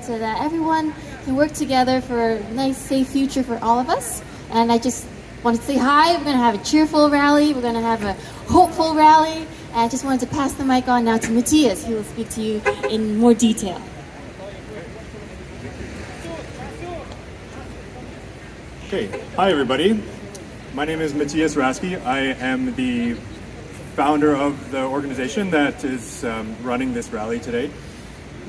so that everyone can work together for a nice, safe future for all of us. And I just wanted to say hi. We're going to have a cheerful rally. We're going to have a hopeful rally. And I just wanted to pass the mic on now to Matthias, who will speak to you in more detail. Okay, hi everybody. My name is Matthias Raschke. I am the founder of the organization that is running this rally today.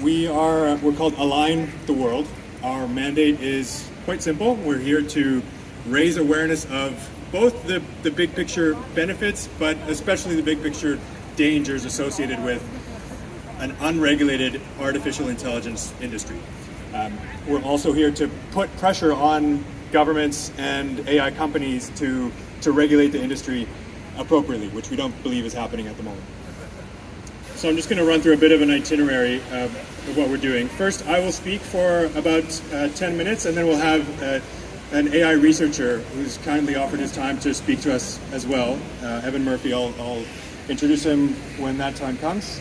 We're called Align the World. Our mandate is quite simple. We're here to raise awareness of both the big picture benefits, but especially the big picture dangers associated with an unregulated artificial intelligence industry. We're also here to put pressure on governments and AI companies to regulate the industry appropriately, which we don't believe is happening at the moment. So I'm just going to run through a bit of an itinerary of what we're doing. First, I will speak for about 10 minutes, and then we'll have an AI researcher who's kindly offered his time to speak to us as well. Evan Murphy, I'll introduce him when that time comes.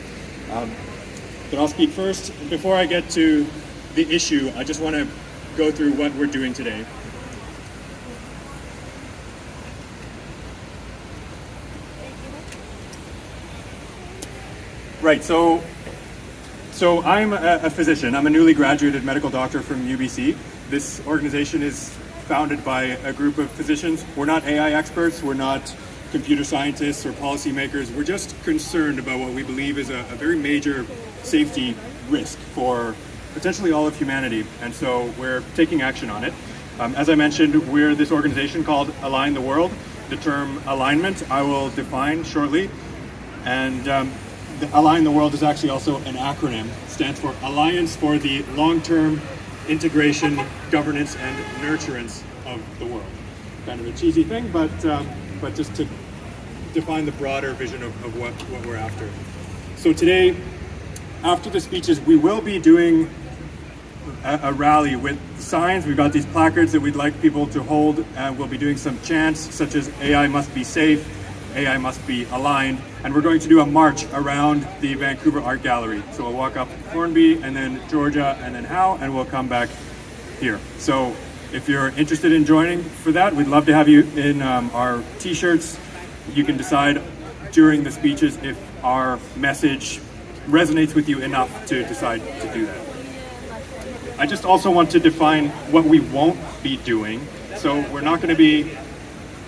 But I'll speak first. Before I get to the issue, I just want to go through what we're doing today. Right, so I'm a physician. I'm a newly graduated medical doctor from UBC. This organization is founded by a group of physicians. We're not AI experts, we're not computer scientists or policymakers. We're just concerned about what we believe is a very major safety risk for potentially all of humanity, and so we're taking action on it. As I mentioned, we're this organization called Align the World. The term alignment I will define shortly, and Align the World is actually also an acronym. It stands for Alliance for the Long-Term Integration, Governance, and Nurturance of the World. Kind of a cheesy thing, but just to define the broader vision of what we're after. So today, after the speeches, we will be doing a rally with signs. We've got these placards that we'd like people to hold, and we'll be doing some chants such as AI must be safe, AI must be aligned, and we're going to do a march around the Vancouver Art Gallery. So we'll walk up Thornby and then Georgia and then Howe, and we'll come back here. So if you're interested in joining for that, we'd love to have you in our t-shirts. You can decide during the speeches if our message resonates with you enough to decide to do that. I just also want to define what we won't be doing. So we're not going to be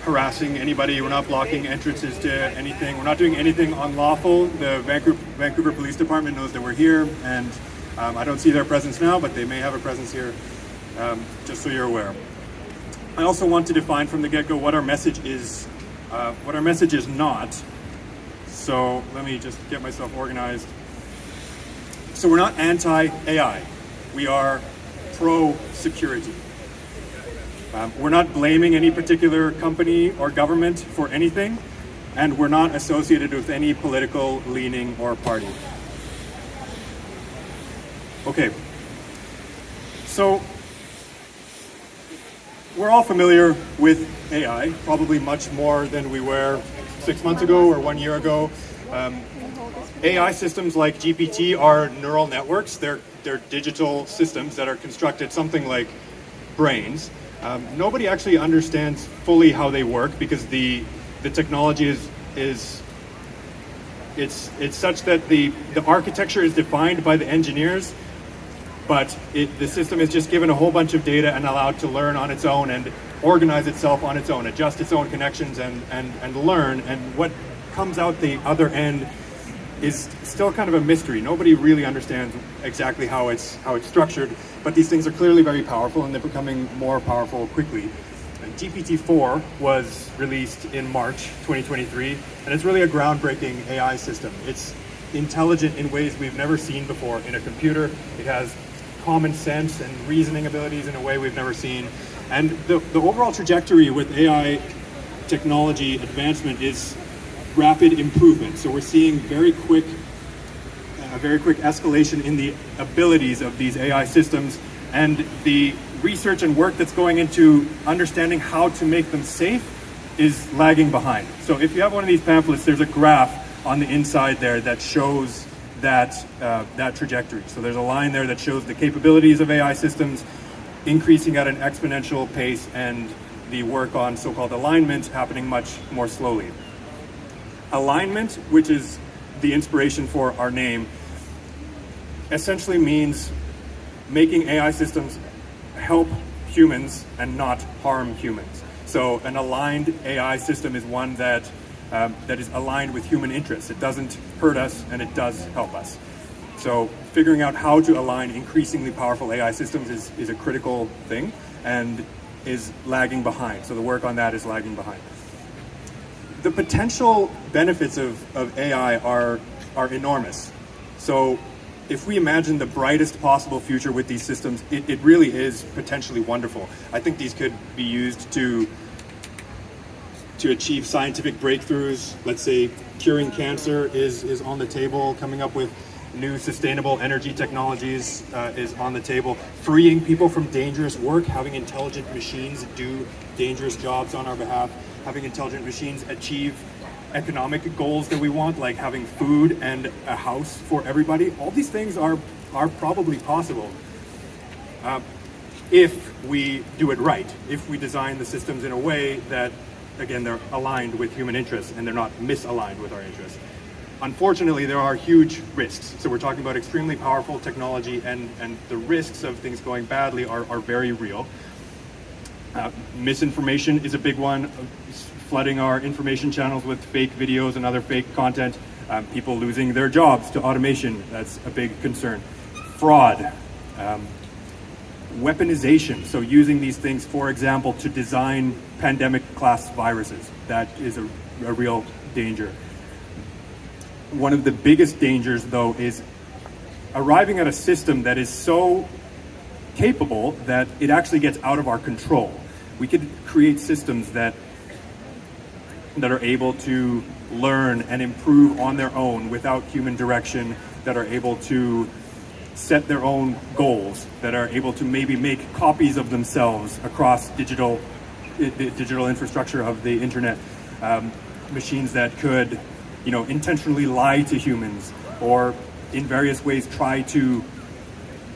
harassing anybody. We're not blocking entrances to anything. We're not doing anything unlawful. The Vancouver Police Department knows that we're here, and I don't see their presence now, but they may have a presence here, just so you're aware. I also want to define from the get-go what our message is not. So let me just get myself organized. So we're not anti-AI. We are pro-security. We're not blaming any particular company or government for anything, and we're not associated with any political leaning or party. Okay, so we're all familiar with AI, probably much more than we were 6 months ago or 1 year ago. AI systems like GPT are neural networks. They're digital systems that are constructed something like brains. Nobody actually understands fully how they work because the technology is such that the architecture is defined by the engineers, but the system is just given a whole bunch of data and allowed to learn on its own and organize itself on its own, adjust its own connections and learn. And what comes out the other end is still kind of a mystery. Nobody really understands exactly how it's structured, but these things are clearly very powerful, and they're becoming more powerful quickly. And GPT-4 was released in March 2023, and it's really a groundbreaking AI system. It's intelligent in ways we've never seen before in a computer. It has common sense and reasoning abilities in a way we've never seen. And the overall trajectory with AI technology advancement is rapid improvement. So we're seeing very quick escalation in the abilities of these AI systems, and the research and work that's going into understanding how to make them safe is lagging behind. So if you have one of these pamphlets, there's a graph on the inside there that shows that trajectory. So there's a line there that shows the capabilities of AI systems increasing at an exponential pace, and the work on so-called alignment happening much more slowly. Alignment, which is the inspiration for our name, essentially means making AI systems help humans and not harm humans. So an aligned AI system is one that is aligned with human interests. It doesn't hurt us and it does help us. So figuring out how to align increasingly powerful AI systems is a critical thing and is lagging behind. So the work on that is lagging behind. The potential benefits of AI are enormous. So if we imagine the brightest possible future with these systems, it really is potentially wonderful. I think these could be used to achieve scientific breakthroughs. Let's say curing cancer is on the table, coming up with new sustainable energy technologies is on the table, freeing people from dangerous work, having intelligent machines do dangerous jobs on our behalf, having intelligent machines achieve economic goals that we want, like having food and a house for everybody. All these things are probably possible if we do it right, if we design the systems in a way that, again, they're aligned with human interests and they're not misaligned with our interests. Unfortunately, there are huge risks. So we're talking about extremely powerful technology, and the risks of things going badly are very real. Misinformation is a big one, flooding our information channels with fake videos and other fake content. People losing their jobs to automation, that's a big concern. Fraud, weaponization, so using these things, for example, to design pandemic class viruses, that is a real danger. One of the biggest dangers, though, is arriving at a system that is so capable that it actually gets out of our control. We could create systems that are able to learn and improve on their own without human direction, that are able to set their own goals, that are able to maybe make copies of themselves across the digital infrastructure of the internet, machines that could, intentionally lie to humans, or in various ways try to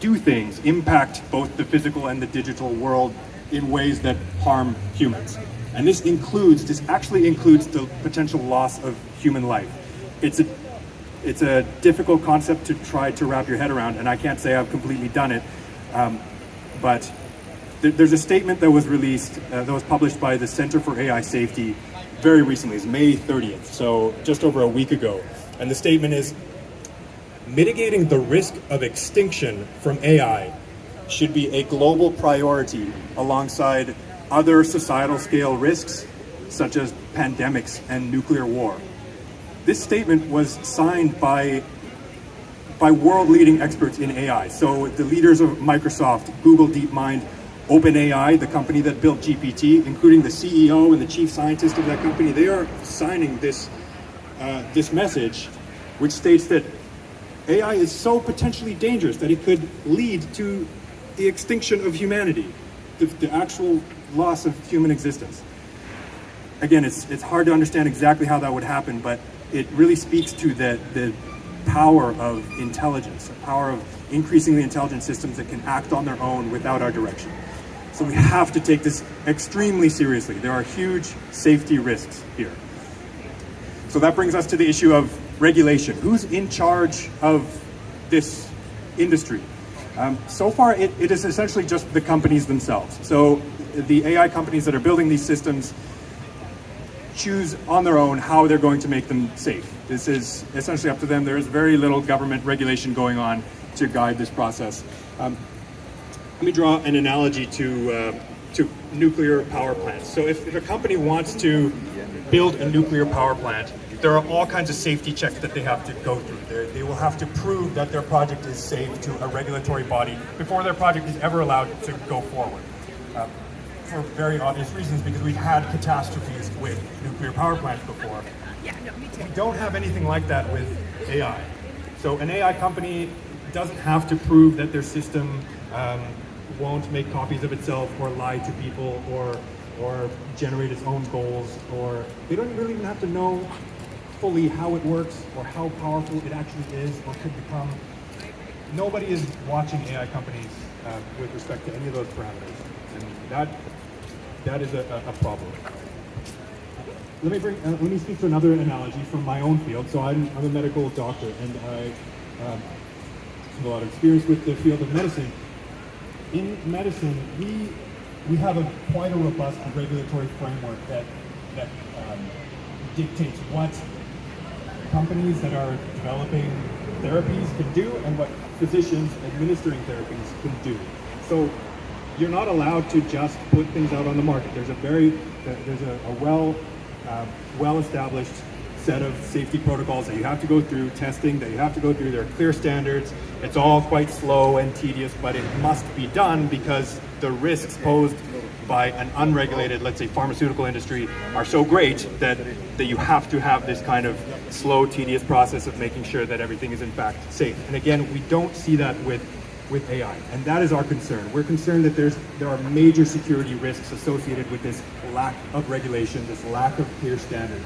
do things, impact both the physical and the digital world in ways that harm humans. And this actually includes the potential loss of human life. It's a difficult concept to try to wrap your head around, and I can't say I've completely done it, but there's a statement that was released, that was published by the Center for AI Safety very recently. It's May 30th, so just over a week ago. And the statement is, mitigating the risk of extinction from AI should be a global priority alongside other societal scale risks, such as pandemics and nuclear war. This statement was signed by world-leading experts in AI. So the leaders of Microsoft, Google DeepMind, OpenAI, the company that built GPT, including the CEO and the chief scientist of that company, they are signing this message, which states that AI is so potentially dangerous that it could lead to the extinction of humanity, the actual loss of human existence. Again, it's hard to understand exactly how that would happen, but it really speaks to the power of intelligence, the power of increasingly intelligent systems that can act on their own without our direction. So we have to take this extremely seriously. There are huge safety risks here. So that brings us to the issue of regulation. Who's in charge of this industry? So far, it is essentially just the companies themselves. So the AI companies that are building these systems choose on their own how they're going to make them safe. This is essentially up to them. There is very little government regulation going on to guide this process. Let me draw an analogy to nuclear power plants. So if a company wants to build a nuclear power plant, there are all kinds of safety checks that they have to go through. They will have to prove that their project is safe to a regulatory body before their project is ever allowed to go forward. For very obvious reasons, because we've had catastrophes with nuclear power plants before. We don't have anything like that with AI. So an AI company doesn't have to prove that their system won't make copies of itself or lie to people or generate its own goals, or they don't really even have to know fully how it works or how powerful it actually is or could become. Nobody is watching AI companies with respect to any of those parameters, and that is a problem. Let me speak to another analogy from my own field. So I'm a medical doctor, and I have a lot of experience with the field of medicine. In medicine, we have quite a robust regulatory framework that dictates what companies that are developing therapies can do and what physicians administering therapies can do. So you're not allowed to just put things out on the market. There's a well-established set of safety protocols that you have to go through, testing that you have to go through. There are clear standards. It's all quite slow and tedious, but it must be done because the risks posed by an unregulated, let's say, pharmaceutical industry are so great that you have to have this kind of slow, tedious process of making sure that everything is in fact safe. And again, we don't see that with AI, and that is our concern. We're concerned that there are major security risks associated with this lack of regulation, this lack of clear standards.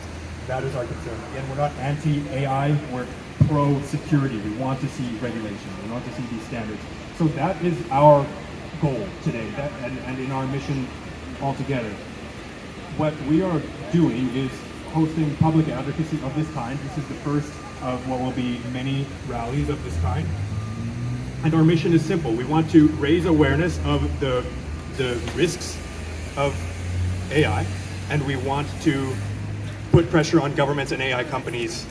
That is our concern. Again, we're not anti-AI, we're pro-security. We want to see regulation, we want to see these standards. So that is our goal today, and in our mission altogether. What we are doing is hosting public advocacy of this kind. This is the first of what will be many rallies of this kind. And our mission is simple. We want to raise awareness of the risks of AI, and we want to put pressure on governments and AI companies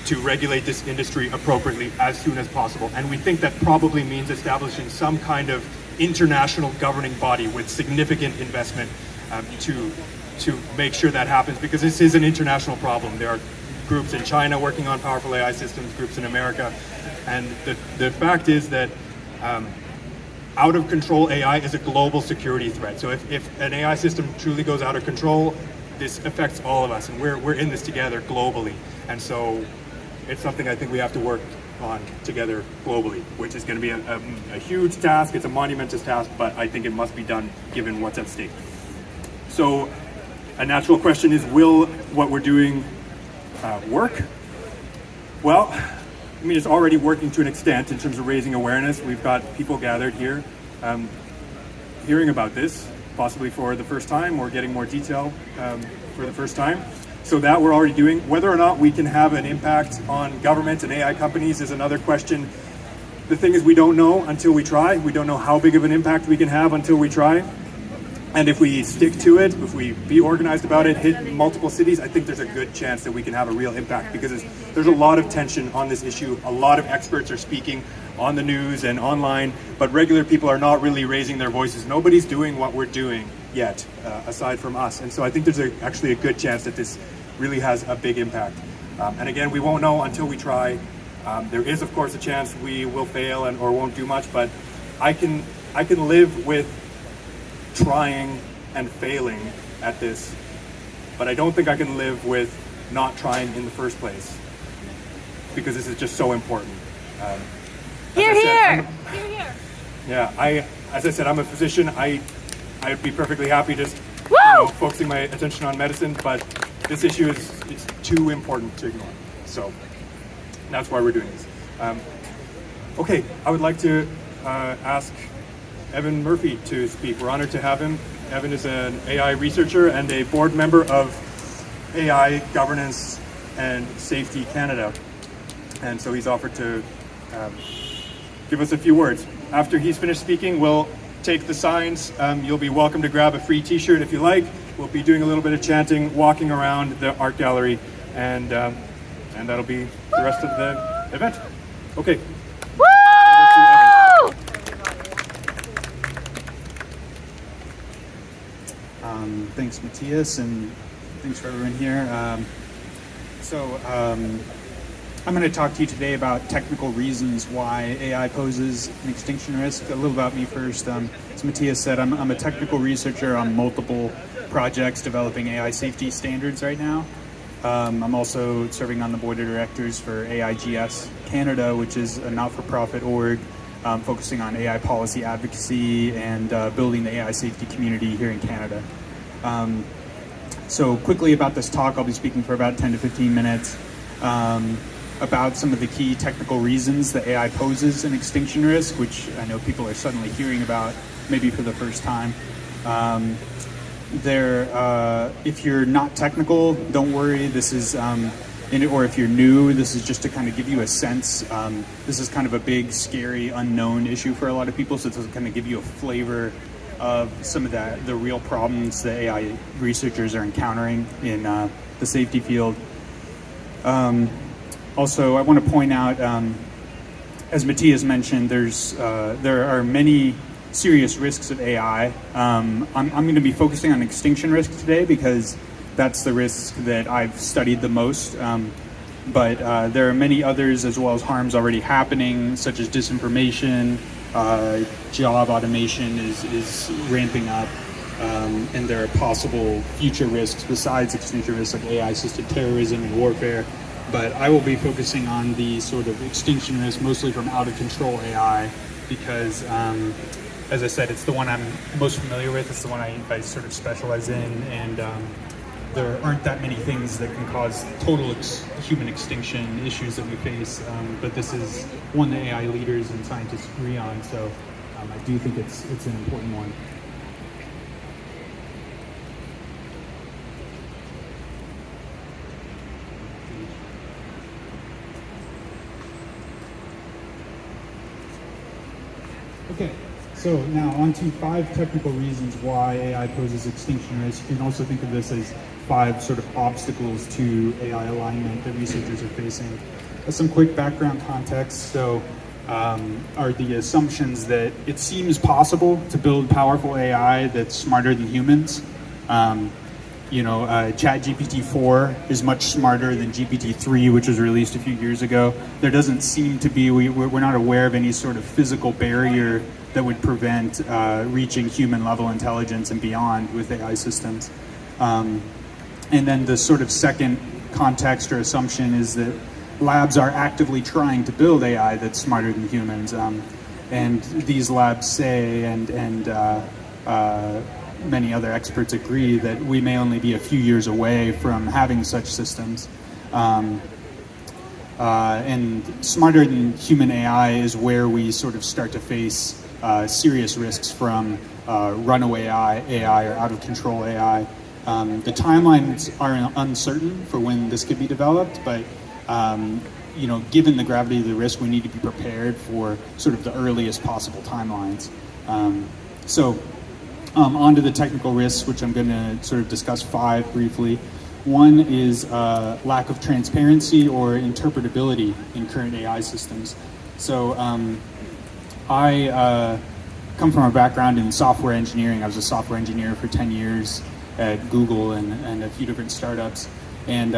to regulate this industry appropriately as soon as possible. And we think that probably means establishing some kind of international governing body with significant investment to make sure that happens, because this is an international problem. There are groups in China working on powerful AI systems, groups in America, and the fact is that out of control AI is a global security threat. So if an AI system truly goes out of control, this affects all of us, and we're in this together globally. And so it's something I think we have to work on together globally, which is going to be a huge task. It's a monumentous task, but I think it must be done given what's at stake. So a natural question is, will what we're doing work? Well, I mean, it's already working to an extent in terms of raising awareness. We've got people gathered here hearing about this, possibly for the first time or getting more detail for the first time. So that we're already doing. Whether or not we can have an impact on government and AI companies is another question. The thing is, we don't know until we try. We don't know how big of an impact we can have until we try. And if we stick to it, if we be organized about it, hit multiple cities, I think there's a good chance that we can have a real impact, because there's a lot of tension on this issue. A lot of experts are speaking on the news and online, but regular people are not really raising their voices. Nobody's doing what we're doing yet, aside from us. And so I think there's actually a good chance that this really has a big impact. And again, we won't know until we try. There is, of course, a chance we will fail or won't do much, but I can live with trying and failing at this, but I don't think I can live with not trying in the first place, because this is just so important. Here. Yeah, as I said, I'm a physician. I'd be perfectly happy just focusing my attention on medicine, but this issue it's too important to ignore. So that's why we're doing this. Okay, I would like to ask Evan Murphy to speak. We're honored to have him. Evan is an AI researcher and a board member of AI Governance and Safety Canada. And so he's offered to give us a few words. After he's finished speaking, we'll take the signs. You'll be welcome to grab a free t-shirt if you like. We'll be doing a little bit of chanting, walking around the art gallery, and that'll be the rest of the event. Okay. Thanks, Matthias, and thanks for everyone here. I'm going to talk to you today about technical reasons why AI poses an extinction risk. A little about me first. As Matthias said, I'm a technical researcher on multiple projects developing AI safety standards right now. I'm also serving on the board of directors for AIGS Canada, which is a not-for-profit org focusing on AI policy advocacy and building the AI safety community here in Canada. So quickly about this talk, I'll be speaking for about 10 to 15 minutes about some of the key technical reasons that AI poses an extinction risk, which I know people are suddenly hearing about maybe for the first time. If you're not technical, don't worry. This is, or if you're new, this is just to kind of give you a sense. This is kind of a big, scary, unknown issue for a lot of people, so it's to kind of give you a flavor of some of the real problems that AI researchers are encountering in the safety field. Also, I want to point out, as Matthias mentioned, there are many serious risks of AI. I'm going to be focusing on extinction risk today because that's the risk that I've studied the most. But there are many others as well as harms already happening, such as disinformation, job automation is ramping up, and there are possible future risks besides extinction risks like AI-assisted terrorism and warfare. But I will be focusing on the sort of extinction risk, mostly from out-of-control AI, because, as I said, it's the one I'm most familiar with. It's the one I sort of specialize in, and there aren't that many things that can cause total human extinction issues that we face. But this is one that AI leaders and scientists agree on, so I do think it's an important one. Okay, so now on to 5 technical reasons why AI poses extinction risk. You can also think of this as 5 sort of obstacles to AI alignment that researchers are facing. Some quick background context. So are the assumptions that it seems possible to build powerful AI that's smarter than humans. ChatGPT-4 is much smarter than GPT-3, which was released a few years ago. There doesn't seem to be, we're not aware of any sort of physical barrier that would prevent reaching human level intelligence and beyond with AI systems. And then the sort of second context or assumption is that labs are actively trying to build AI that's smarter than humans. And these labs say, and many other experts agree, that we may only be a few years away from having such systems. And smarter than human AI is where we sort of start to face serious risks from runaway AI or out of control AI. The timelines are uncertain for when this could be developed, but given the gravity of the risk, we need to be prepared for sort of the earliest possible timelines. On to the technical risks, which I'm going to sort of discuss 5 briefly. One is lack of transparency or interpretability in current AI systems. So I come from a background in software engineering. I was a software engineer for 10 years at Google and a few different startups. And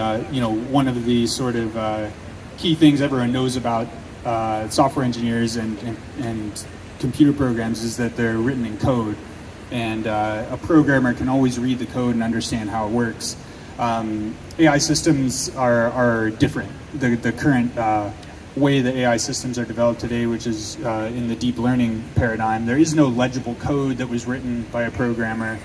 one of the sort of key things everyone knows about software engineers and computer programs is that they're written in code. And a programmer can always read the code and understand how it works. AI systems are different. The current way that AI systems are developed today, which is in the deep learning paradigm, there is no legible code that was written by a programmer.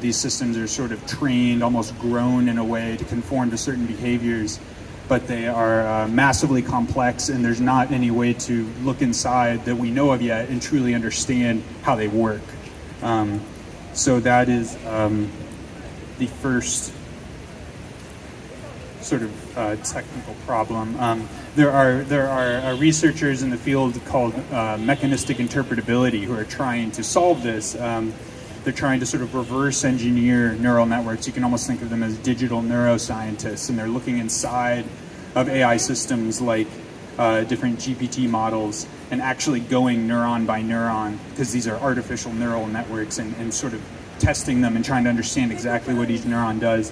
These systems are sort of trained, almost grown in a way to conform to certain behaviors, but they are massively complex, and there's not any way to look inside that we know of yet and truly understand how they work. So that is the first sort of technical problem. There are researchers in the field called mechanistic interpretability who are trying to solve this. They're trying to sort of reverse engineer neural networks. You can almost think of them as digital neuroscientists, and they're looking inside of AI systems like different GPT models and actually going neuron by neuron, because these are artificial neural networks, and sort of testing them and trying to understand exactly what each neuron does.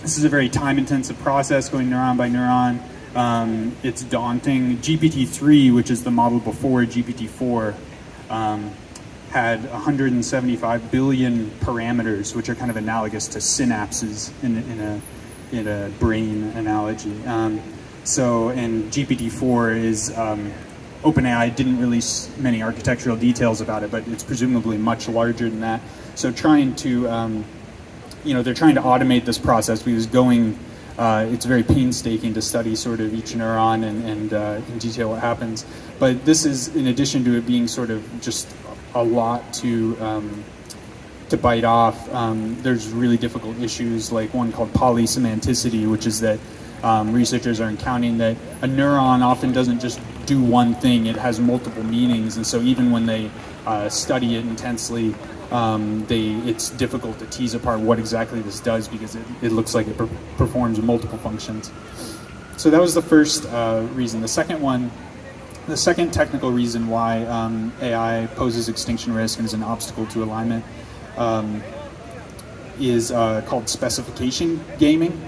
This is a very time-intensive process, going neuron by neuron. It's daunting. GPT-3, which is the model before GPT-4, had 175 billion parameters, which are kind of analogous to synapses in a brain analogy. And GPT-4 is, OpenAI didn't release many architectural details about it, but it's presumably much larger than that. So trying to they're trying to automate this process because it's very painstaking to study sort of each neuron and in detail what happens. But this is in addition to it being sort of just a lot to bite off. There's really difficult issues, like one called polysemanticity, which is that researchers are encountering that a neuron often doesn't just do one thing, it has multiple meanings, and so even when they study it intensely, it's difficult to tease apart what exactly this does because it looks like it performs multiple functions. So that was the first reason. The second technical reason why AI poses extinction risk and is an obstacle to alignment is called specification gaming.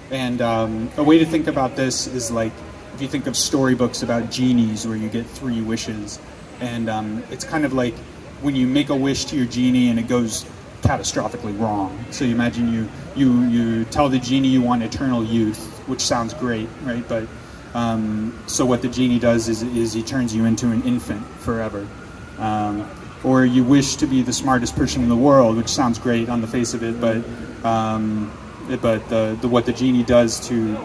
And a way to think about this is like if you think of storybooks about genies where you get 3 wishes, and it's kind of like when you make a wish to your genie and it goes catastrophically wrong. So you imagine you tell the genie you want eternal youth, which sounds great, right? But so what the genie does is he turns you into an infant forever. Or you wish to be the smartest person in the world, which sounds great on the face of it, but what the genie does to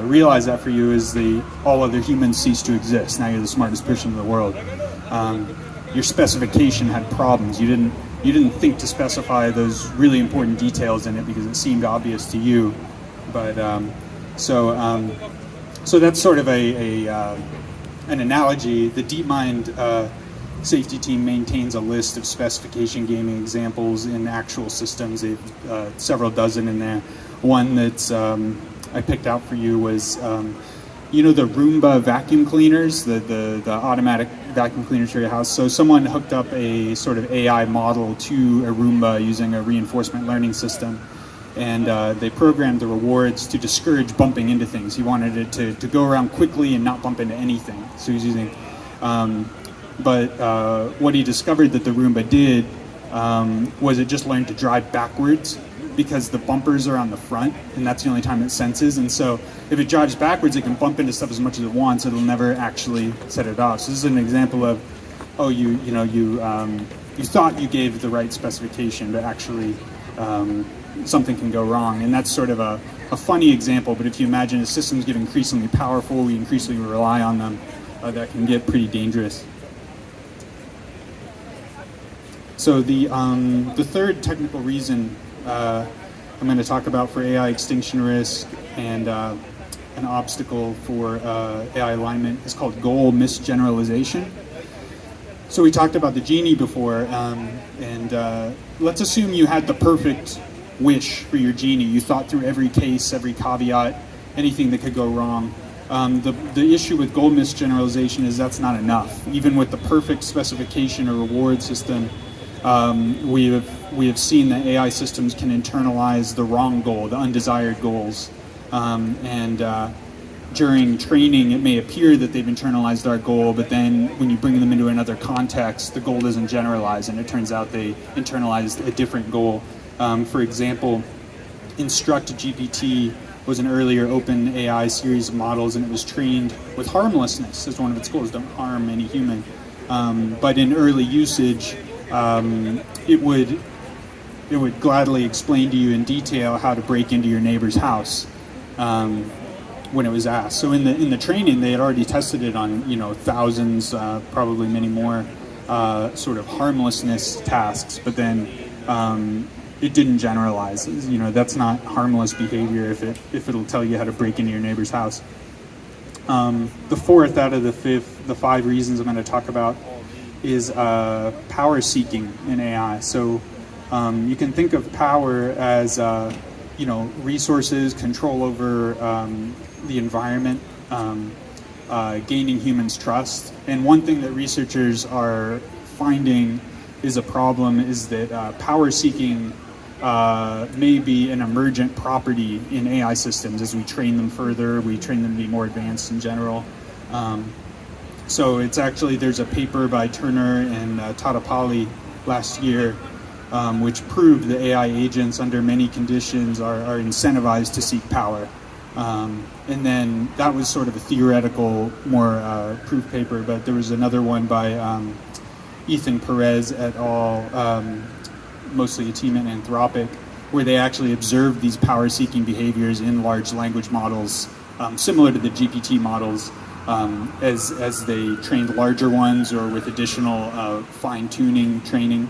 realize that for you is all other humans cease to exist. Now you're the smartest person in the world. Your specification had problems. You didn't think to specify those really important details in it because it seemed obvious to you. But so that's sort of an analogy. The DeepMind safety team maintains a list of specification gaming examples in actual systems. They've several dozen in there. One that's I picked out for you was the Roomba vacuum cleaners, the automatic vacuum cleaners for your house. So someone hooked up a sort of AI model to a Roomba using a reinforcement learning system, and they programmed the rewards to discourage bumping into things. He wanted it to go around quickly and not bump into anything. So he's using, but what he discovered that the Roomba did was it just learned to drive backwards because the bumpers are on the front, and that's the only time it senses. And so if it drives backwards, it can bump into stuff as much as it wants. It'll never actually set it off. So this is an example of, you thought you gave the right specification, but actually something can go wrong. And that's sort of a funny example, but if you imagine as systems get increasingly powerful, we increasingly rely on them, that can get pretty dangerous. So the third technical reason I'm going to talk about for AI extinction risk and an obstacle for AI alignment is called goal misgeneralization. So we talked about the genie before, and let's assume you had the perfect wish for your genie. You thought through every case, every caveat, anything that could go wrong. The issue with goal misgeneralization is that's not enough. Even with the perfect specification or reward system, we have seen that AI systems can internalize the wrong goal, the undesired goals, and during training it may appear that they've internalized our goal, but then when you bring them into another context, the goal doesn't generalize, and it turns out they internalized a different goal. For example, InstructGPT was an earlier open AI series of models, and it was trained with harmlessness as one of its goals, don't harm any human. But in early usage, it would gladly explain to you in detail how to break into your neighbor's house when it was asked. So in the training, they had already tested it on thousands, probably many more sort of harmlessness tasks, but then it didn't generalize. That's not harmless behavior if it'll tell you how to break into your neighbor's house. The fourth out of the 5 reasons I'm going to talk about is power seeking in AI. So you can think of power as resources, control over the environment, gaining humans' trust. And one thing that researchers are finding is a problem is that power seeking may be an emergent property in AI systems as we train them further, we train them to be more advanced in general. So it's actually, there's a paper by Turner and Tadapalli last year which proved that AI agents under many conditions are incentivized to seek power. And then that was sort of a theoretical, more proof paper, but there was another one by Ethan Perez et al., mostly a team at Anthropic, where they actually observed these power-seeking behaviors in large language models, similar to the GPT models, as they trained larger ones or with additional fine-tuning training.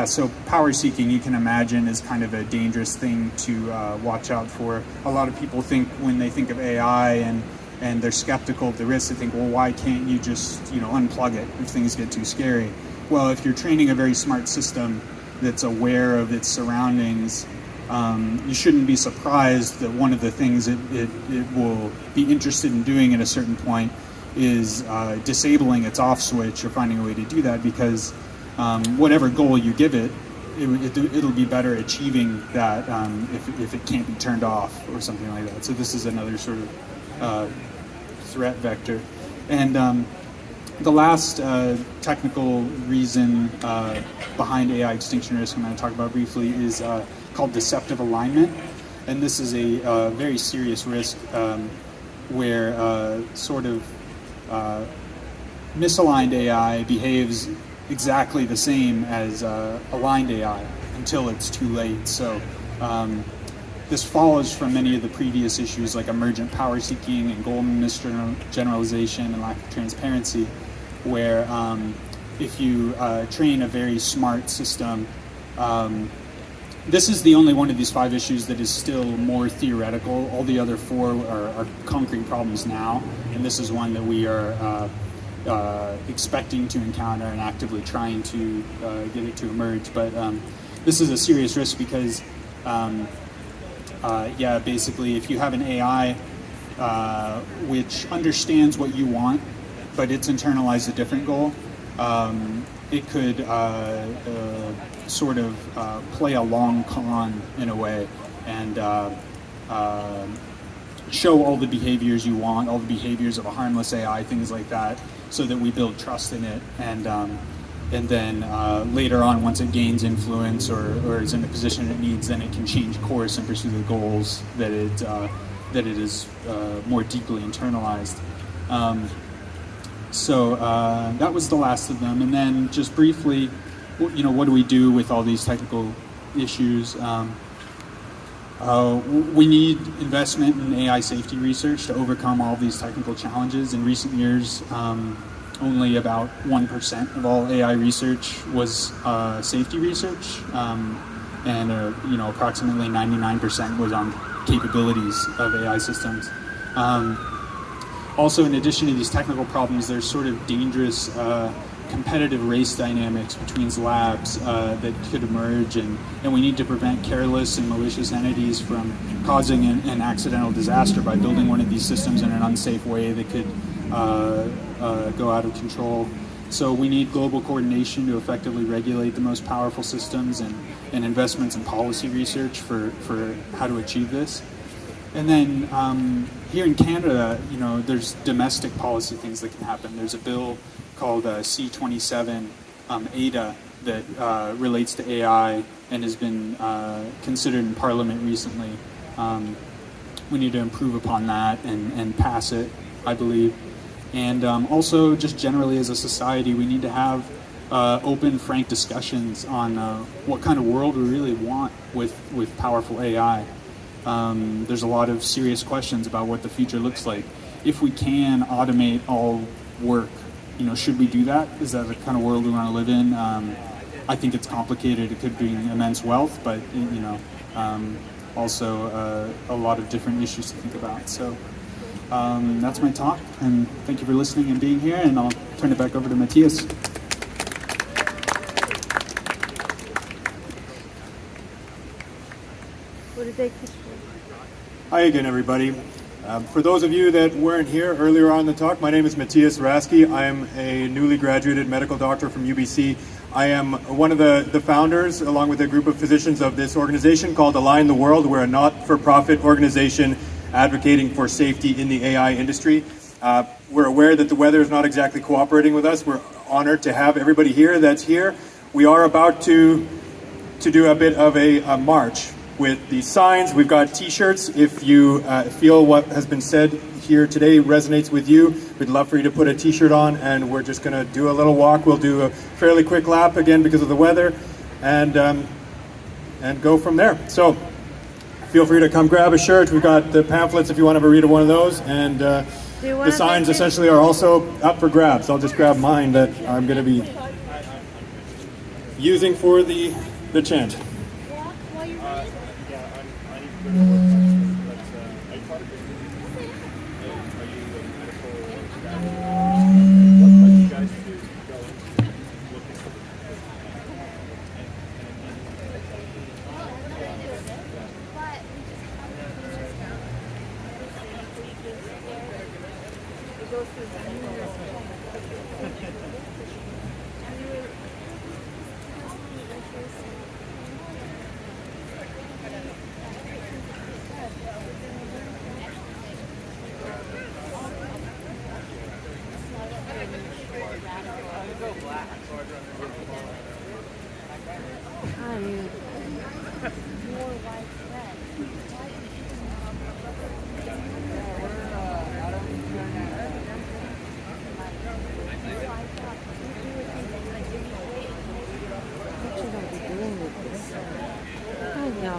So power seeking, you can imagine, is kind of a dangerous thing to watch out for. A lot of people think, when they think of AI and they're skeptical of the risks, they think, well, why can't you just unplug it if things get too scary? Well, if you're training a very smart system that's aware of its surroundings, you shouldn't be surprised that one of the things it will be interested in doing at a certain point is disabling its off switch or finding a way to do that, because whatever goal you give it, it'll be better achieving that if it can't be turned off or something like that. So this is another sort of threat vector. And the last technical reason behind AI extinction risk I'm going to talk about briefly is called deceptive alignment. And this is a very serious risk where misaligned AI behaves exactly the same as aligned AI until it's too late. So this follows from many of the previous issues like emergent power seeking and Goldman misgeneralization and lack of transparency, where if you train a very smart system, this is the only one of these 5 issues that is still more theoretical. All the other 4 are concrete problems now, and this is one that we are expecting to encounter and actively trying to get it to emerge. But this is a serious risk because, basically, if you have an AI which understands what you want, but it's internalized a different goal, it could play a long con in a way and show all the behaviors you want, all the behaviors of a harmless AI, things like that, so that we build trust in it. And then later on, once it gains influence or is in the position it needs, then it can change course and pursue the goals that it is more deeply internalized. So that was the last of them. And then just briefly, what do we do with all these technical issues? We need investment in AI safety research to overcome all these technical challenges. In recent years, only about 1% of all AI research was safety research, and approximately 99% was on capabilities of AI systems. Also, in addition to these technical problems, there's sort of dangerous competitive race dynamics between labs that could emerge, and we need to prevent careless and malicious entities from causing an accidental disaster by building one of these systems in an unsafe way that could go out of control. So we need global coordination to effectively regulate the most powerful systems, and investments in policy research for how to achieve this. And then here in Canada, there's domestic policy things that can happen. There's a bill called C-27 ADA that relates to AI and has been considered in Parliament recently. We need to improve upon that and pass it, I believe. And also, just generally as a society, we need to have open, frank discussions on what kind of world we really want with powerful AI. There's a lot of serious questions about what the future looks like. If we can automate all work, should we do that? Is that the kind of world we want to live in? I think it's complicated. It could bring immense wealth, but also a lot of different issues to think about. So that's my talk, and thank you for listening and being here, and I'll turn it back over to Matthias. Hi again, everybody. For those of you that weren't here earlier on in the talk, my name is Matthias Raski. I am a newly graduated medical doctor from UBC. I am one of the founders, along with a group of physicians, of this organization called Align the World. We're a not-for-profit organization advocating for safety in the AI industry. We're aware that the weather is not exactly cooperating with us. We're honored to have everybody here that's here. We are about to do a bit of a march with these signs. We've got t-shirts. If you feel what has been said here today resonates with you, we'd love for you to put a t-shirt on, and we're just going to do a little walk. We'll do a fairly quick lap again because of the weather, and go from there. So feel free to come grab a shirt. We've got the pamphlets if you want to have a read of one of those, and the signs essentially are also up for grabs. I'll just grab mine that I'm going to be using for the chant. Hanya